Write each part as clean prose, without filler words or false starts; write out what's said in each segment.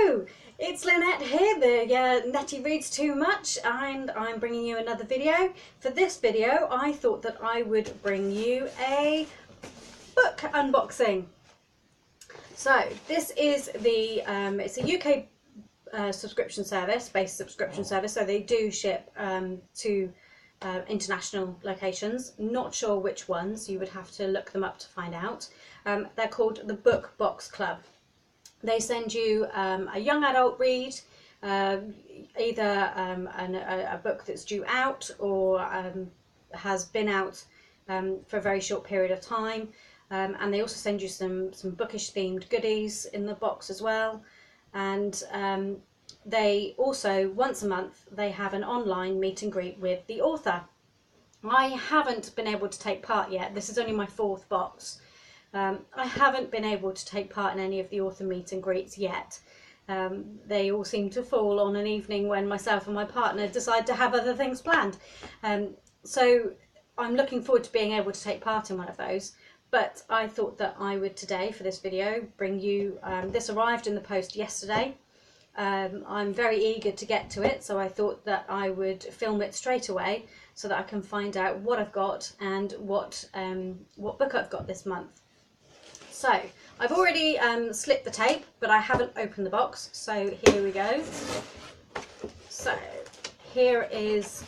Hello, it's Lynette here, the Nettie Reads Too Much, and I'm bringing you another video. For this video, I thought that I would bring you a book unboxing. So this is the, it's a UK subscription service, based subscription service, so they do ship to international locations. Not sure which ones, you would have to look them up to find out. They're called the Book Box Club. They send you a young adult read, either a book that's due out or has been out for a very short period of time, and they also send you some bookish themed goodies in the box as well. And they also, once a month, they have an online meet and greet with the author. I haven't been able to take part yet. This is only my fourth box. I haven't been able to take part in any of the author meet and greets yet. They all seem to fall on an evening when myself and my partner decide to have other things planned. So I'm looking forward to being able to take part in one of those. But I thought that I would today, for this video, bring you, this arrived in the post yesterday. I'm very eager to get to it, so I thought that I would film it straight away so that I can find out what I've got and what book I've got this month. So I've already slit the tape, but I haven't opened the box, so here we go. So here is,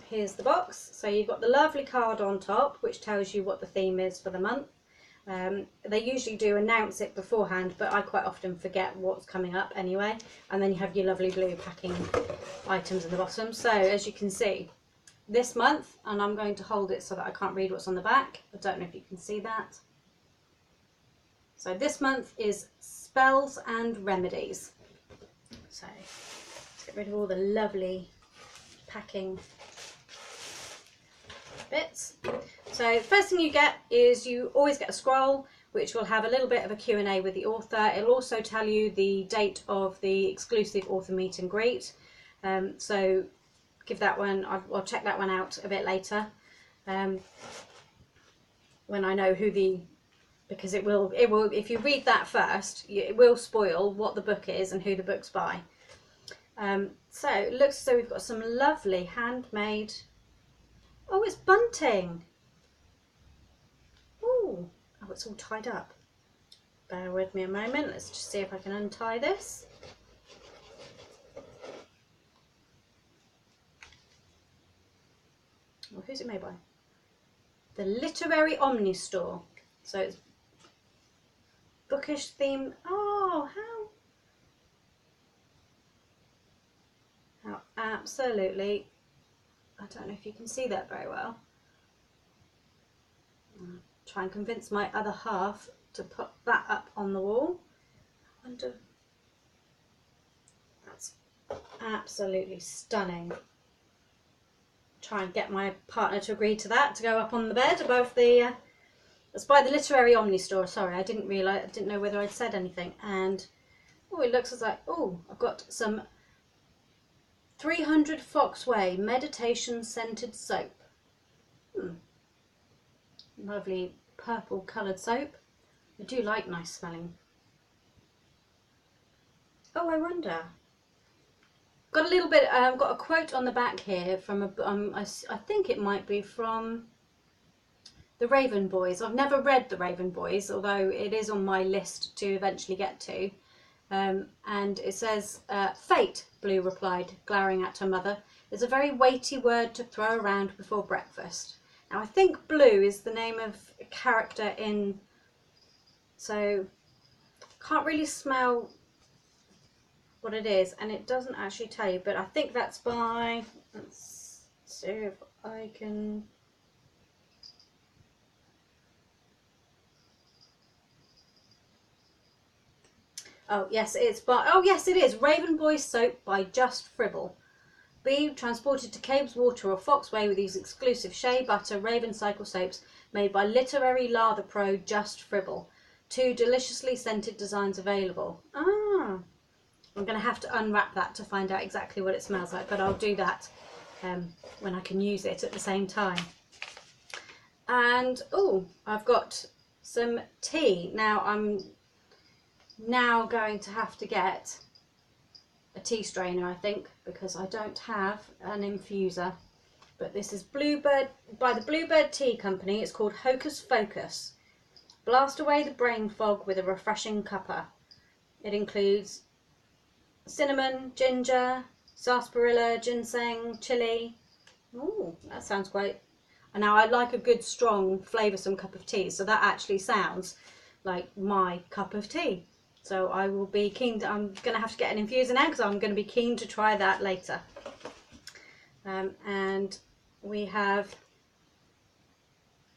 here's the box. So you've got the lovely card on top, which tells you what the theme is for the month. They usually do announce it beforehand, but I quite often forget what's coming up anyway. And then you have your lovely blue packing items in the bottom. So as you can see, this month, and I'm going to hold it so that I can't read what's on the back. I don't know if you can see that. So this month is Spells and Remedies. So let's get rid of all the lovely packing bits. So the first thing you get is you always get a scroll, which will have a little bit of a Q&A with the author. It'll also tell you the date of the exclusive author meet and greet. So give that one, I'll check that one out a bit later, when I know who because it will, if you read that first, it will spoil what the book is and who the book's by. So it looks as though we've got some lovely handmade, oh, it's bunting. Ooh. Oh, it's all tied up. Bear with me a moment, let's just see if I can untie this. Well, who's it made by? The Literary Omni Store. So it's bookish theme. Oh, how absolutely. I don't know if you can see that very well. I'll try and convince my other half to put that up on the wall. I wonder. That's absolutely stunning. Try and get my partner to agree to that, to go up on the bed above the it's by the Literary Omni Store. Sorry, I didn't know whether I'd said anything. And oh, it looks as like, oh, I've got some 300 Foxway meditation scented soap. Lovely purple coloured soap. I do like nice smelling. Oh, I wonder. Got a little bit, got a quote on the back here from I think it might be from the Raven Boys. I've never read the Raven Boys, although it is on my list to eventually get to. And it says, "Fate," Blue replied, glowering at her mother, "is a very weighty word to throw around before breakfast." Now I think Blue is the name of a character in, so can't really smell what it is, and it doesn't actually tell you, but I think that's by, let's see if I can, oh yes, it's by, oh yes it is, Raven Boy Soap by Just Fribble. Be transported to Caves Water or Foxway with these exclusive shea butter Raven Cycle soaps made by literary lather pro Just Fribble. 2 deliciously scented designs available. Ah. I'm going to have to unwrap that to find out exactly what it smells like, but I'll do that when I can use it at the same time. And oh, I've got some tea. Now now going to have to get a tea strainer, I think, because I don't have an infuser. But this is Bluebird, by the Bluebird Tea Company. It's called Hocus Focus. Blast away the brain fog with a refreshing cuppa. It includes cinnamon, ginger, sarsaparilla, ginseng, chili. Ooh, that sounds quite... And now I like a good, strong, flavoursome cup of tea, so that actually sounds like my cup of tea. So I will be keen to, I'm going to have to get an infuser now because I'm going to be keen to try that later. And we have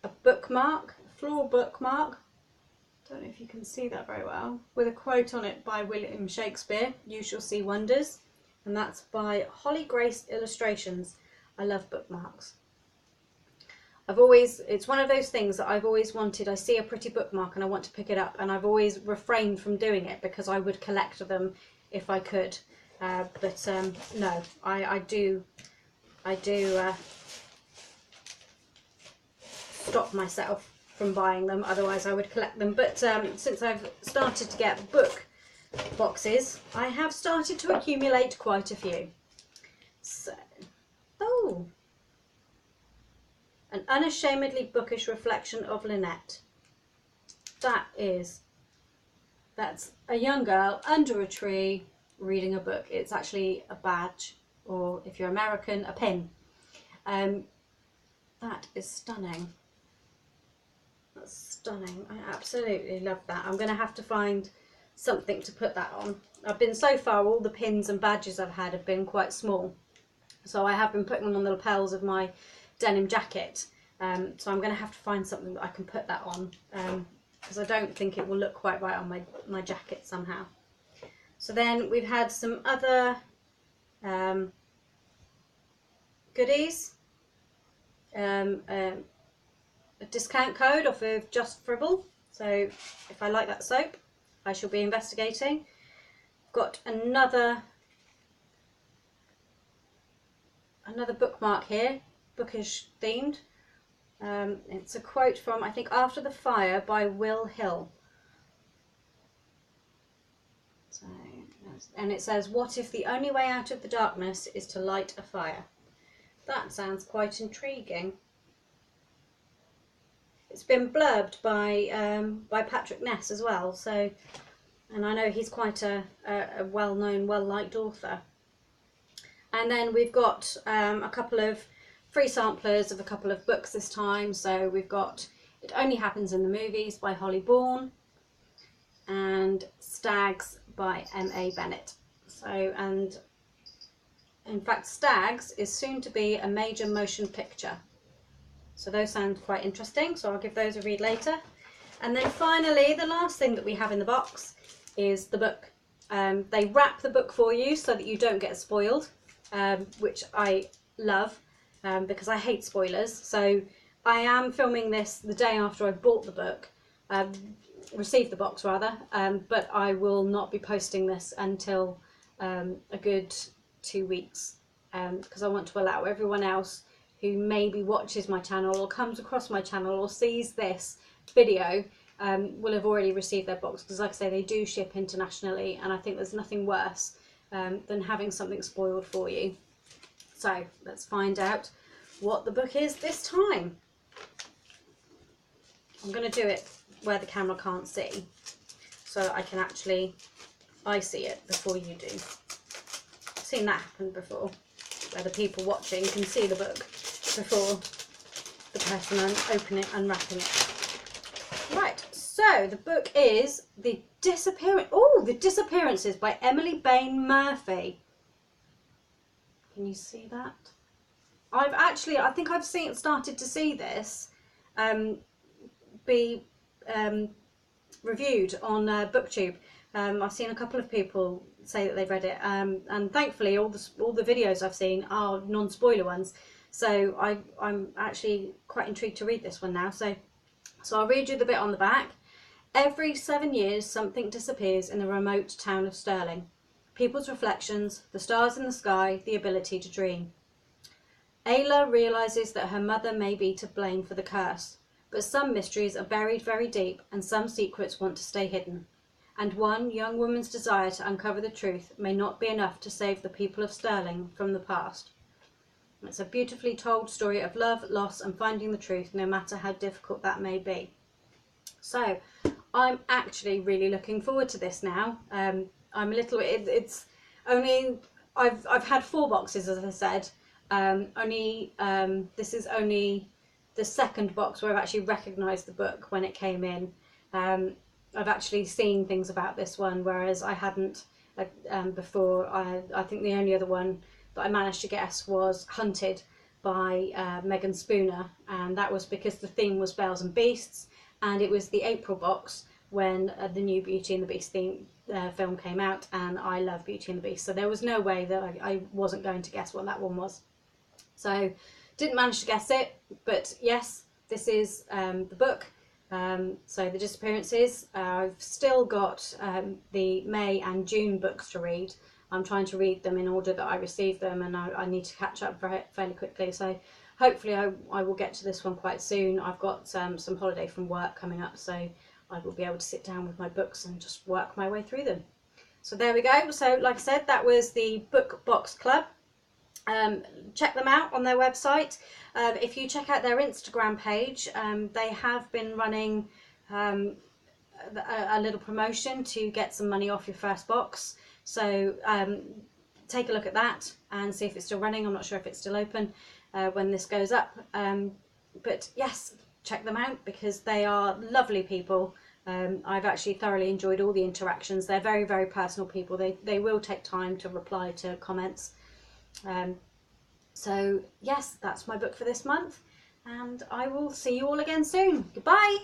a bookmark, a floral bookmark. Don't know if you can see that very well, with a quote on it by William Shakespeare, "You shall see wonders," and that's by Holly Grace Illustrations. I love bookmarks. It's one of those things that I've always wanted. I see a pretty bookmark and I want to pick it up, and I've always refrained from doing it because I would collect them if I could. No, I do stop myself from buying them, otherwise I would collect them. But since I've started to get book boxes, I have started to accumulate quite a few. So, oh, an unashamedly bookish reflection of Lynette. That's a young girl under a tree reading a book. It's actually a badge, or if you're American, a pin. That is stunning. That's stunning. I absolutely love that. I'm going to have to find something to put that on. So far, all the pins and badges I've had have been quite small. So I have been putting them on the lapels of my denim jacket. So I'm going to have to find something that I can put that on, because I don't think it will look quite right on my jacket somehow. So then we've had some other goodies. A discount code off of Just Fribble. So if I like that soap, I shall be investigating. Got another bookmark here, bookish themed. It's a quote from, I think, After the Fire by Will Hill. So, and it says, "What if the only way out of the darkness is to light a fire?" That sounds quite intriguing. It's been blurbed by Patrick Ness as well, so, and I know he's quite a well-known, well-liked author. And then we've got a couple of free samplers of a couple of books this time. So we've got It Only Happens in the Movies by Holly Bourne and Stags by M.A. Bennett. So, and in fact Stags is soon to be a major motion picture. So those sound quite interesting, so I'll give those a read later. And then finally, the last thing that we have in the box is the book. They wrap the book for you so that you don't get spoiled, which I love. Because I hate spoilers. So I am filming this the day after I bought the book, received the box rather, but I will not be posting this until a good 2 weeks, because I want to allow everyone else who maybe watches my channel or comes across my channel or sees this video will have already received their box, because like I say, they do ship internationally, and I think there's nothing worse than having something spoiled for you. So let's find out what the book is this time. I'm going to do it where the camera can't see, so that I see it before you do. I've seen that happen before, where the people watching can see the book before the person unwrapping it. Right, so the book is The Disappearances by Emily Bain Murphy. Can you see that? I think I've started to see this be reviewed on BookTube. I've seen a couple of people say that they've read it, and thankfully all the videos I've seen are non-spoiler ones. So I'm actually quite intrigued to read this one now. So I'll read you the bit on the back. Every 7 years, something disappears in the remote town of Stirling. People's reflections, the stars in the sky, the ability to dream. Ayla realises that her mother may be to blame for the curse, but some mysteries are buried very deep and some secrets want to stay hidden. and one young woman's desire to uncover the truth may not be enough to save the people of Stirling from the past. It's a beautifully told story of love, loss, and finding the truth, no matter how difficult that may be. So, I'm actually really looking forward to this now. I'm a little. It's only I've had 4 boxes, as I said. This is only the second box where I've actually recognised the book when it came in. I've actually seen things about this one, whereas I hadn't before. I think the only other one that I managed to guess was Hunted by Megan Spooner, and that was because the theme was Spells and Beasts, and it was the April box when the new Beauty and the Beast film came out, and I love Beauty and the Beast, so there was no way that I wasn't going to guess what that one was. So didn't manage to guess it, but yes, this is the book. So the disappearances. I've still got the May and June books to read. I'm trying to read them in order that I receive them, and I need to catch up fairly quickly. So hopefully I will get to this one quite soon. I've got some holiday from work coming up, so I will be able to sit down with my books and just work my way through them. So there we go. So like I said, that was the Book Box Club. Check them out on their website. If you check out their Instagram page, they have been running a little promotion to get some money off your first box. So take a look at that and see if it's still running. I'm not sure if it's still open when this goes up. But yes, check them out because they are lovely people. I've actually thoroughly enjoyed all the interactions. They're very, very personal people. They will take time to reply to comments. So yes, that's my book for this month, and I will see you all again soon. Goodbye.